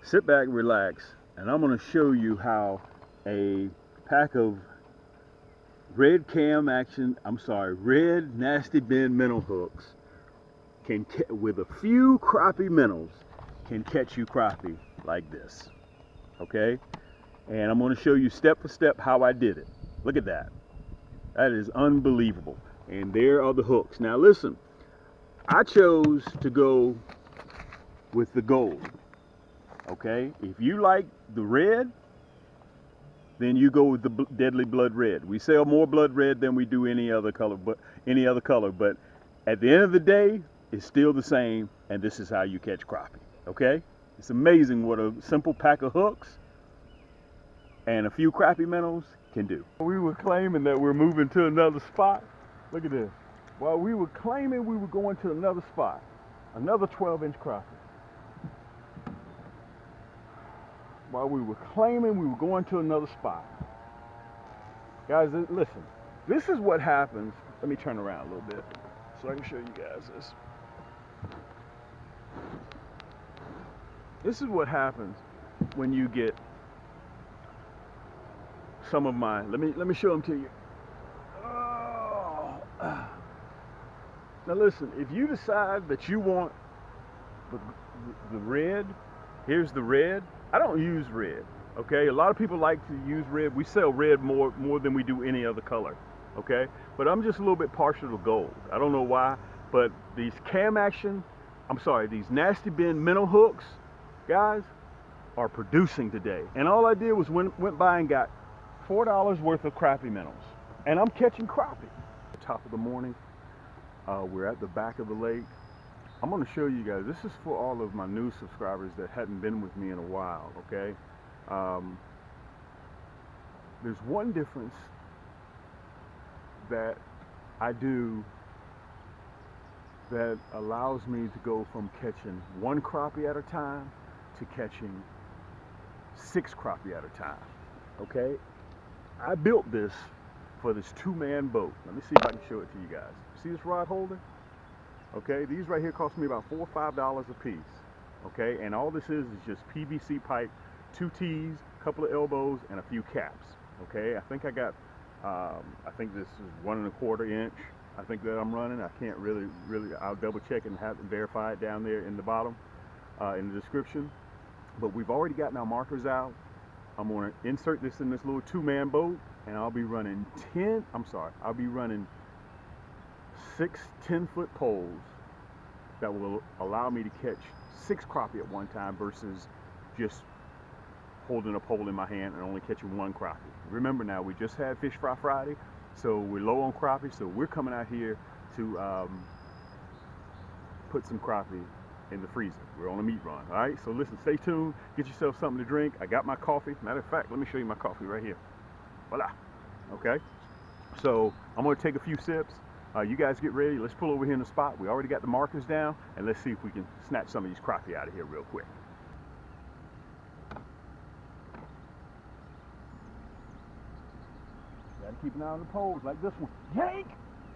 sit back, relax, and I'm going to show you how a pack of red nasty bin minnow hooks can, with a few crappie minnows, can catch you crappie like this. Okay? And I'm going to show you step for step how I did it. Look at that. That is unbelievable. And there are the hooks. Now listen, I chose to go with the gold. Okay? If you like the red, then you go with the deadly blood red. We sell more blood red than we do any other color, but at the end of the day, it's still the same, and this is how you catch crappie. Okay? It's amazing what a simple pack of hooks and a few crappie minnows can do. We were claiming that we're moving to another spot. Look at this. While we were claiming we were going to another spot, another 12-inch crappie. While we were claiming we were going to another spot. Guys, listen, this is what happens. Let me turn around a little bit so I can show you guys this. This is what happens when you get some of my, let me show them to you. Oh. Now listen, if you decide that you want the red, here's the red. I don't use red, okay? A lot of people like to use red. We sell red more than we do any other color, okay? But I'm just a little bit partial to gold. I don't know why, but these these nasty bin minnow hooks, guys, are producing today. And all I did was went by and got $4 worth of crappie minnows. And I'm catching crappie. At the top of the morning, we're at the back of the lake. I'm going to show you guys, this is for all of my new subscribers that hadn't been with me in a while, okay? There's one difference that I do that allows me to go from catching one crappie at a time to catching 6 crappie at a time, okay? I built this for this 2-man boat. Let me see if I can show it to you guys. See this rod holder? Okay, these right here cost me about $4 or $5 a piece. Okay, and all this is just PVC pipe, 2 T's, a couple of elbows, and a few caps. Okay, I think I got, I think this is 1 1/4 inch. I think that I'm running. I can't really, I'll double check and have to verify it down there in the bottom, in the description. But we've already gotten our markers out. I'm going to insert this in this little 2-man boat, and I'll be running 6 10-foot poles that will allow me to catch 6 crappie at one time versus just holding a pole in my hand and only catching 1 crappie. Remember now, we just had Fish Fry Friday, so we're low on crappie, so we're coming out here to put some crappie in the freezer. We're on a meat run, all right? So listen, stay tuned, get yourself something to drink. I got my coffee. Matter of fact, let me show you my coffee right here. Voila, okay? So I'm gonna take a few sips. You guys get ready. Let's pull over here in the spot. We already got the markers down, and let's see if we can snatch some of these crappie out of here real quick. Gotta keep an eye on the poles like this one. Yank!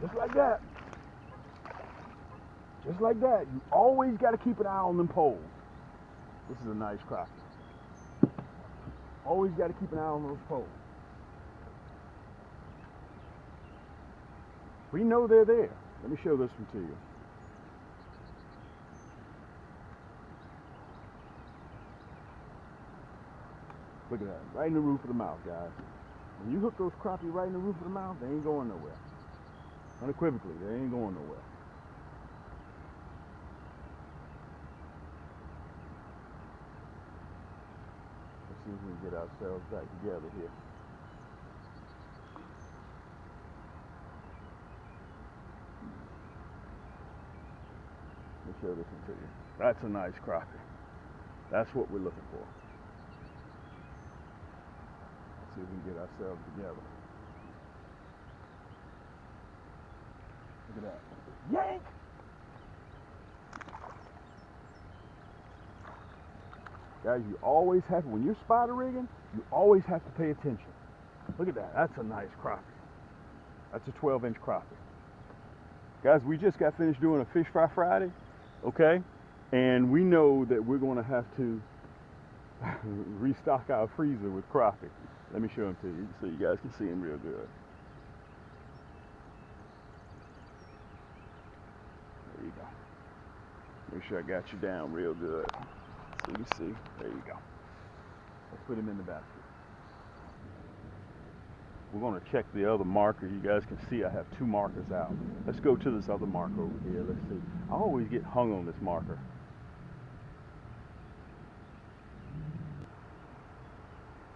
Just like that. Just like that. You always gotta keep an eye on them poles. This is a nice crappie. Always gotta keep an eye on those poles. We know they're there. Let me show this one to you. Look at that, right in the roof of the mouth, guys. When you hook those crappie right in the roof of the mouth, they ain't going nowhere. Unequivocally, they ain't going nowhere. Let's see if we can get ourselves back together here. Let me show this one to you. That's a nice crappie. That's what we're looking for. Let's see if we can get ourselves together. Look at that. Yank! Guys, you always have to, when you're spider rigging, you always have to pay attention. Look at that. That's a nice crappie. That's a 12-inch crappie. Guys, we just got finished doing a Fish Fry Friday. Okay, and we know that we're going to have to restock our freezer with crappie. Let me show them to you so you guys can see them real good. There you go. Make sure I got you down real good so you can see. There you go. Let's put him in the basket. We're going to check the other marker. You guys can see I have 2 markers out. Let's go to this other marker over here. Let's see. I always get hung on this marker.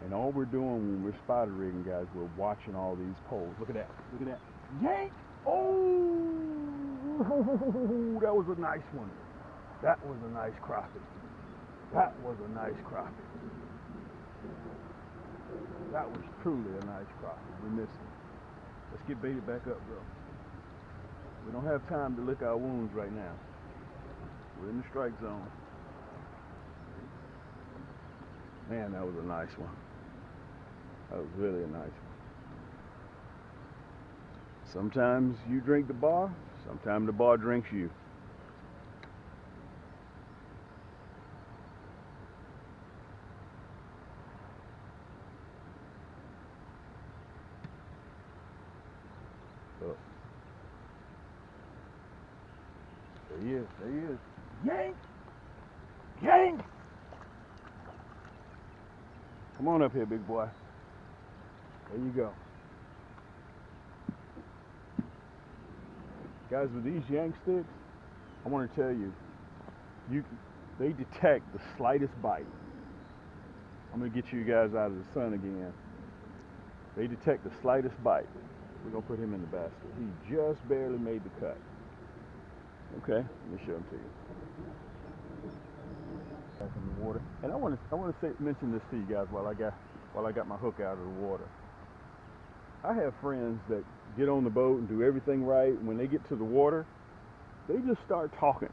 And all we're doing when we're spider rigging, guys, we're watching all these poles. Look at that. Look at that. Yank! Oh! That was a nice one. That was a nice crappie. That was a nice crappie. That was truly a nice crappie. We missed it. Let's get baited back up, bro. We don't have time to lick our wounds right now. We're in the strike zone. Man, that was a nice one. That was really a nice one. Sometimes you drink the bar, sometimes the bar drinks you. Look. There he is, there he is. Yank! Yank! Come on up here, big boy. There you go. Guys, with these yank sticks, I want to tell you, they detect the slightest bite. I'm going to get you guys out of the sun again. They detect the slightest bite. We're going to put him in the basket. He just barely made the cut. Okay, let me show him to you. Back in the water. And I want to mention this to you guys while I got my hook out of the water. I have friends that get on the boat and do everything right. When they get to the water, they just start talking.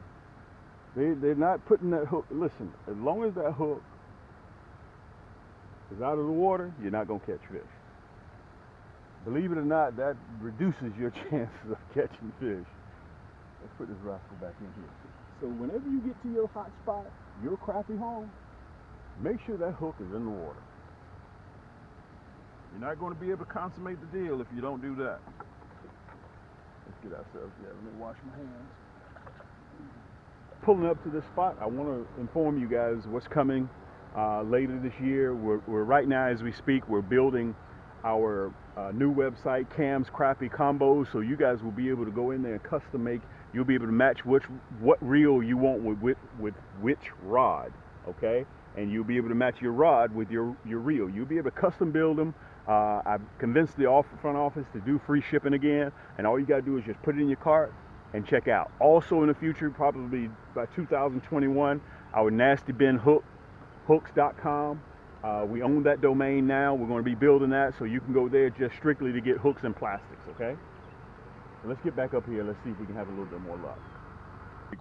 They're not putting that hook. Listen, as long as that hook is out of the water, you're not going to catch fish. Believe it or not, that reduces your chances of catching fish. Let's put this rascal back in here. So whenever you get to your hot spot, your crappie home, make sure that hook is in the water. You're not going to be able to consummate the deal if you don't do that. Let's get ourselves together. Let me wash my hands. Pulling up to this spot, I want to inform you guys what's coming later this year. We're right now, as we speak, we're building our new website, Cam's Crappie Combos, so you guys will be able to go in there and custom make. You'll be able to match what reel you want with which rod, okay? And you'll be able to match your rod with your reel. You'll be able to custom build them. I've convinced the front office to do free shipping again, and all you gotta do is just put it in your cart and check out. Also in the future, probably by 2021, our Nasty Bin hooks.com. We own that domain now. We're going to be building that, so you can go there just strictly to get hooks and plastics, okay? So let's get back up here. Let's see if we can have a little bit more luck.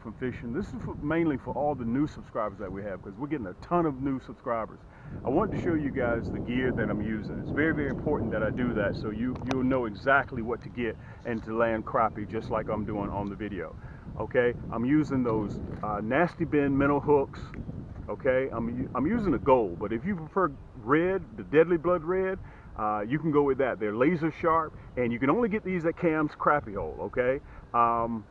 From fishing. This is mainly for all the new subscribers that we have, because we're getting a ton of new subscribers. I wanted to show you guys the gear that I'm using. It's very, very important that I do that, so you'll know exactly what to get and to land crappie, just like I'm doing on the video. Okay, I'm using those Nasty Bin Minnow hooks. Okay, I'm using a gold, but if you prefer red, the Deadly Blood red, you can go with that. They're laser sharp, and you can only get these at Cam's Crappie Hole, okay?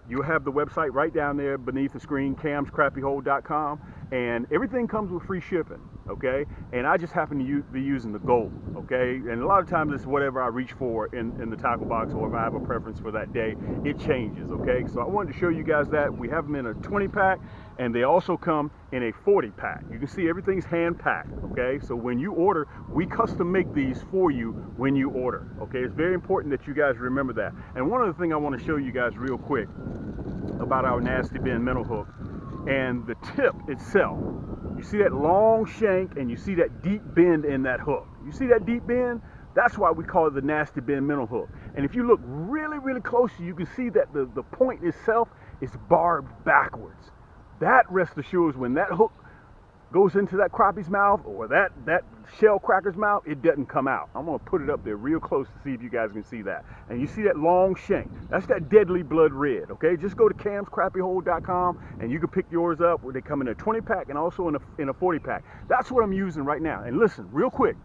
You have the website right down there beneath the screen, camscrappiehole.com, and everything comes with free shipping, okay? And I just happen to be using the gold, okay? And a lot of times it's whatever I reach for in the tackle box, or if I have a preference for that day, it changes, okay? So I wanted to show you guys that. We have them in a 20-pack, and they also come in a 40-pack. You can see everything's hand-packed, okay? So when you order, we custom make these for you when you order, okay? It's very important that you guys remember that. And one other thing I want to show you guys real quick about our Nasty Bin minnow hook and the tip itself. You see that long shank, and you see that deep bend in that hook. You see that deep bend? That's why we call it the Nasty Bin minnow hook. And if you look really, really closely, you can see that the point itself is barbed backwards. That, rest assured, when that hook goes into that crappie's mouth or that shell cracker's mouth, it doesn't come out. I'm gonna put it up there real close to see if you guys can see that. And you see that long shank, that's that deadly blood red, okay? Just go to camscrappiehole.com and you can pick yours up, where they come in a 20 pack and also in a 40 pack. That's what I'm using right now. And listen, real quick,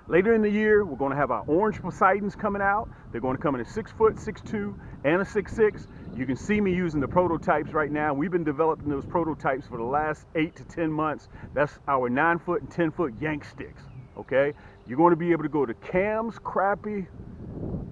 later in the year, we're going to have our orange Poseidons coming out. They're going to come in a 6 foot, 6'2", and a 6'6". You can see me using the prototypes right now. We've been developing those prototypes for the last 8 to 10 months. That's our 9 foot and 10 foot yank sticks, okay? You're going to be able to go to Cam's Crappie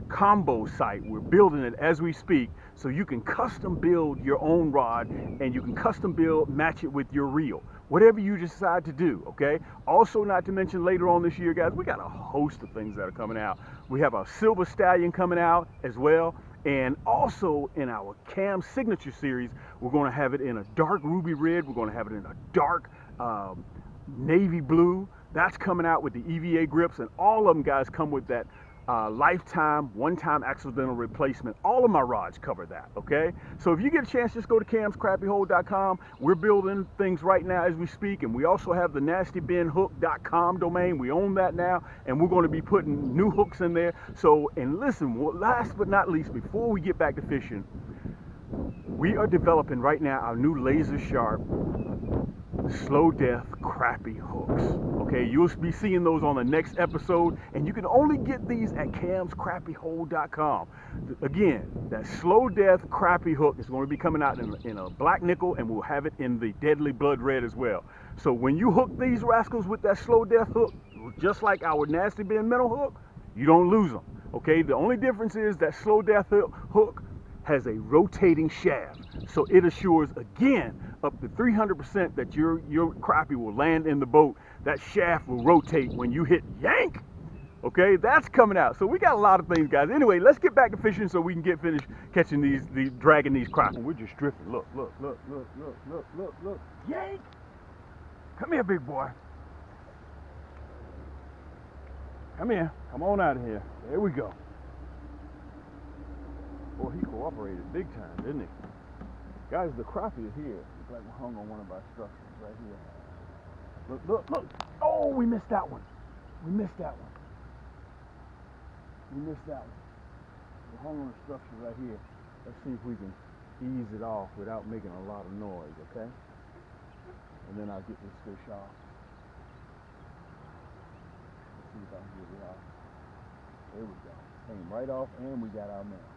combo site. We're building it as we speak, so you can custom build your own rod and you can custom build, match it with your reel, whatever you decide to do, okay? Also, not to mention, later on this year, guys, we got a host of things that are coming out. We have our Silver Stallion coming out as well, and also in our Cam Signature series, we're going to have it in a dark ruby red. We're going to have it in a dark navy blue. That's coming out with the EVA grips, and all of them, guys, come with that lifetime, one-time accidental replacement. All of my rods cover that, okay? So if you get a chance, just go to camscrappiehole.com. We're building things right now as we speak, and we also have the nastybinhook.com domain. We own that now, and we're going to be putting new hooks in there. So, and listen, last but not least, before we get back to fishing, we are developing right now our new laser sharp slow death crappie hooks. Okay, you'll be seeing those on the next episode, and you can only get these at camscrappiehole.com. Again, that slow death crappie hook is going to be coming out in a black nickel, and we'll have it in the deadly blood red as well. So when you hook these rascals with that slow death hook, just like our nasty bin Minnow hook, you don't lose them. Okay, the only difference is that slow death hook has a rotating shaft, so it assures again up to 300% that your crappie will land in the boat. That shaft will rotate when you hit yank. Okay, that's coming out. So we got a lot of things, guys. Anyway, let's get back to fishing so we can get finished catching dragging these crappie. We're just drifting. Look, look, look, look, look, look, look, look. Yank! Come here, big boy. Come here. Come on out of here. There we go. Boy, he cooperated big time, didn't he? Guys, the crappie is here. It's like we're hung on one of our structures right here. Look, look, look. Oh, we missed that one. We missed that one. We missed that one. We're hung on a structure right here. Let's see if we can ease it off without making a lot of noise, okay? And then I'll get this fish off. Let's see if I can get it off. There we go. Came right off, and we got our man.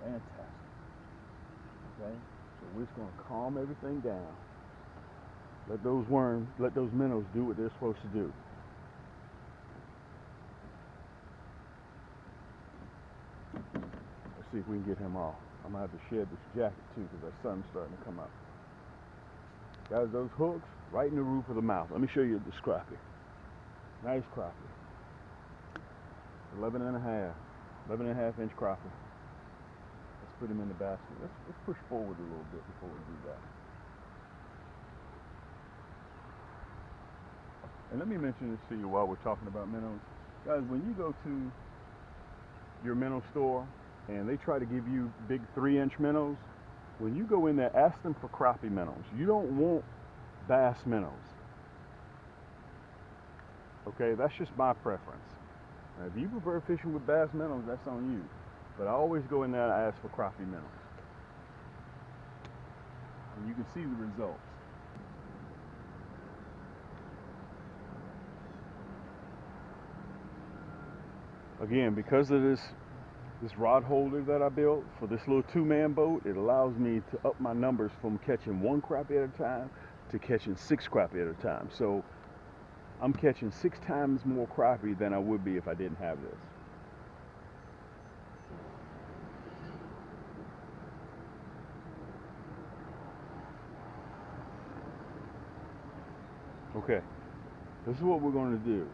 Fantastic. Okay, so we're just going to calm everything down. Let those minnows do what they're supposed to do. Let's see if we can get him off. I'm going to have to shed this jacket too because the sun's starting to come up. Guys, those hooks right in the roof of the mouth. Let me show you this crappie. Nice crappie. 11 and a half inch crappie. Put him in the basket. Let's push forward a little bit before we do that. And let me mention this to you while we're talking about minnows. Guys, when you go to your minnow store and they try to give you big 3-inch minnows, when you go in there, ask them for crappie minnows. You don't want bass minnows. Okay, that's just my preference. Now, if you prefer fishing with bass minnows, that's on you. But I always go in there and ask for crappie minnows. And you can see the results. Again, because of this rod holder that I built for this little 2-man boat, it allows me to up my numbers from catching 1 crappie at a time to catching 6 crappie at a time. So I'm catching 6 times more crappie than I would be if I didn't have this. Okay, this is what we're going to do.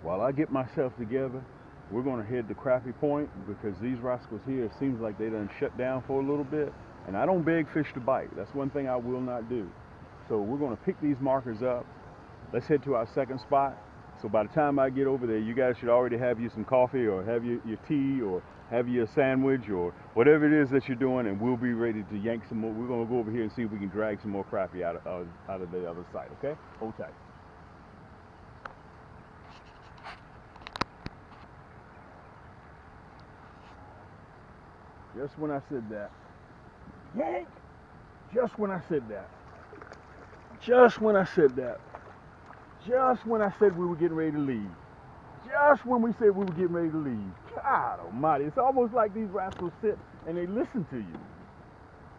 While I get myself together, we're going to head to Crappie Point because these rascals here, it seems like they done shut down for a little bit. And I don't beg fish to bite. That's one thing I will not do. So we're going to pick these markers up. Let's head to our second spot, So by the time I get over there, you guys should already have you some coffee or have your tea or have you a sandwich or whatever it is that you're doing, and we'll be ready to yank some more. We're gonna go over here and see if we can drag some more crappie out of the other side. Okay, hold tight. Just when I said that, yank. Just when I said that. Just when I said that. Just when I said we were getting ready to leave. Just when we said we were getting ready to leave. God almighty, it's almost like these rascals sit and they listen to you.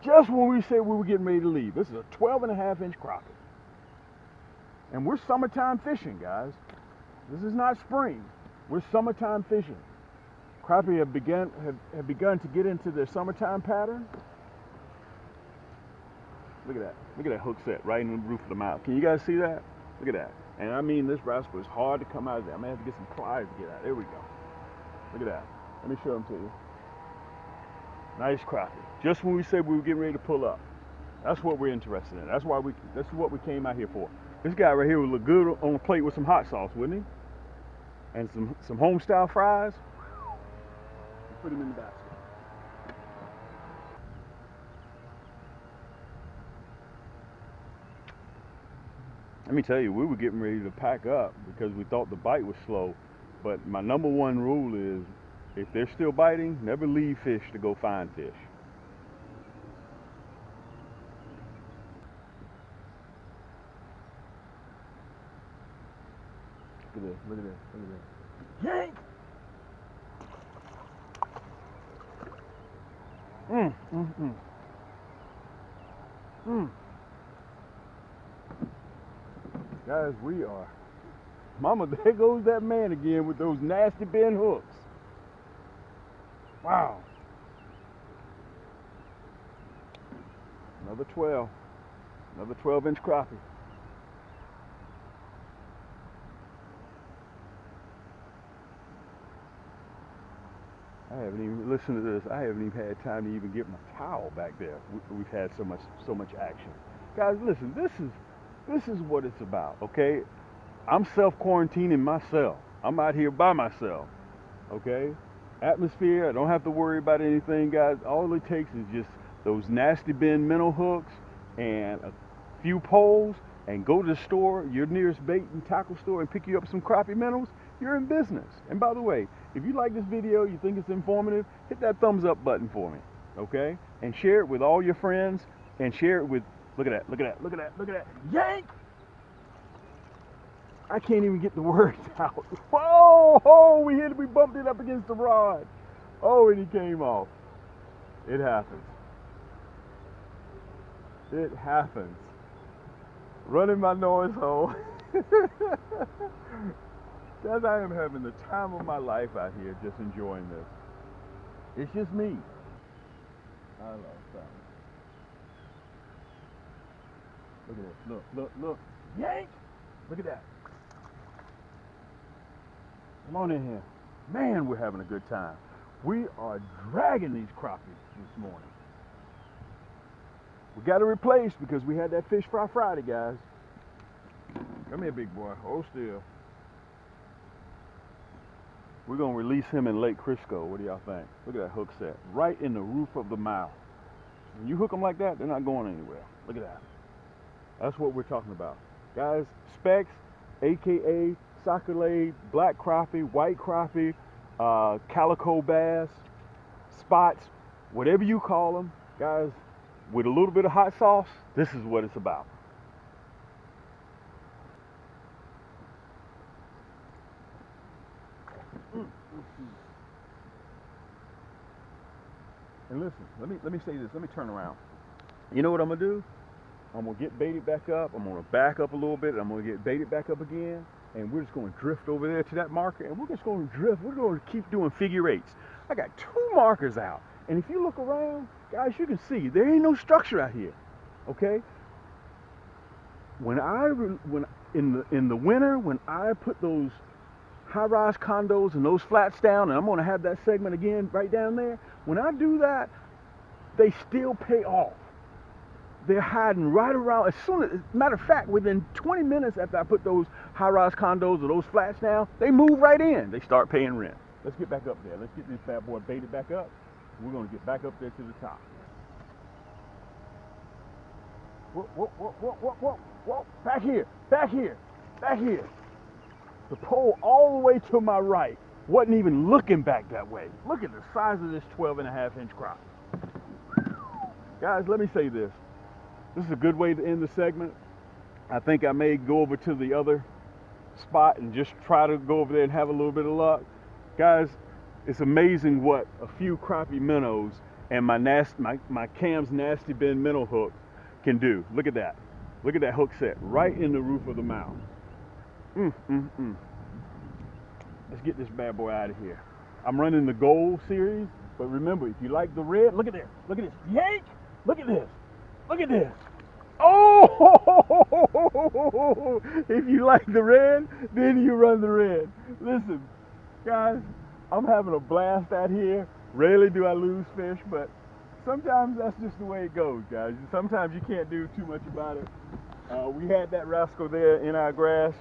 Just when we said we were getting ready to leave. This is a 12.5-inch crappie. And we're summertime fishing, guys. This is not spring. We're summertime fishing. Crappie have begun to get into their summertime pattern. Look at that. Look at that hook set right in the roof of the mouth. Can you guys see that? Look at that. And I mean, this rascal is hard to come out of there. I'm going to have to get some pliers to get out. There we go. Look at that. Let me show them to you. Nice crappie. Just when we said we were getting ready to pull up. That's what we're interested in. That's what we came out here for. This guy right here would look good on a plate with some hot sauce, wouldn't he? And some home style fries. Put him in the basket. Let me tell you, we were getting ready to pack up because we thought the bite was slow. But my number one rule is, if they're still biting, never leave fish to go find fish. Look at this, look at this, look at this. Yank! Guys, we are. Mama, there goes that man again with those nasty bend hooks. Wow. Another 12. Another 12-inch crappie. I haven't even listened to this. I haven't even had time to even get my towel back there. We've had so much action. Guys, listen, this is what it's about, okay? I'm self-quarantining myself. I'm out here by myself, okay? Atmosphere, I don't have to worry about anything, guys. All it takes is just those nasty bend minnow hooks and a few poles, and go to the store, your nearest bait and tackle store, and pick you up some crappie minnows. You're in business. And by the way, if you like this video, you think it's informative, hit that thumbs up button for me, okay? And share it with all your friends, and share it with, look at that, look at that, look at that, look at that, yank! I can't even get the words out. Whoa, oh, we bumped it up against the rod. Oh, and he came off. It happens. It happens. Running my noise hole. Guys, I am having the time of my life out here just enjoying this. It's just me. I love that. Look at this. Look, look, look. Yank! Look at that. Come on in here. Man, we're having a good time. We are dragging these crappies this morning. We got to replace because we had that Fish Fry Friday, guys. Come here, big boy. Hold still. We're going to release him in Lake Crisco. What do y'all think? Look at that hook set. Right in the roof of the mouth. When you hook them like that, they're not going anywhere. Look at that. That's what we're talking about. Guys, specks, a.k.a. sacalade, black crappie, white crappie, calico bass, spots, whatever you call them, guys, with a little bit of hot sauce, this is what it's about. And listen, let me say this. Let me turn around. You know what I'm gonna do? I'm gonna get baited back up. I'm gonna back up a little bit. I'm gonna get baited back up again, and we're just gonna drift over there to that marker, and we're just gonna drift. We're gonna keep doing figure eights. I got 2 markers out, and if you look around, guys, you can see there ain't no structure out here. Okay? When in the winter, when I put those high-rise condos and those flats down, and I'm going to have that segment again right down there. When I do that, they still pay off. they're hiding right around, as soon as, matter of fact, within 20 minutes after I put those high-rise condos or those flats down, they move right in. They start paying rent. Let's get back up there. Let's get this bad boy baited back up. We're gonna get back up there to the top. Whoa, whoa, whoa, whoa, whoa, whoa, whoa, back here, back here, back here. The pole all the way to my right wasn't even looking back that way. Look at the size of this 12.5-inch crop. Guys, let me say this. This is a good way to end the segment. I think I may go over to the other spot and just try to go over there and have a little bit of luck. Guys, it's amazing what a few crappie minnows and my Cam's Nasty Bin minnow hook can do. Look at that. Look at that hook set right in the roof of the mouth. Let's get this bad boy out of here. I'm running the gold series, but remember, if you like the red, look at this. Look at this. Yank! Look at this. Look at this. Oh! If you like the red, then you run the red. Listen, guys, I'm having a blast out here. Rarely do I lose fish, but sometimes that's just the way it goes, guys. Sometimes you can't do too much about it. We had that rascal there in our grass.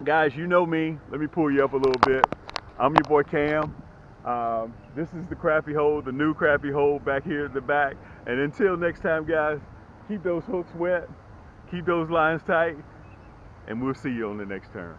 Guys, you know me. Let me pull you up a little bit. I'm your boy Cam. This is the crappie hole, the new crappie hole back here at the back. And until next time, guys, keep those hooks wet, keep those lines tight, and we'll see you on the next turn.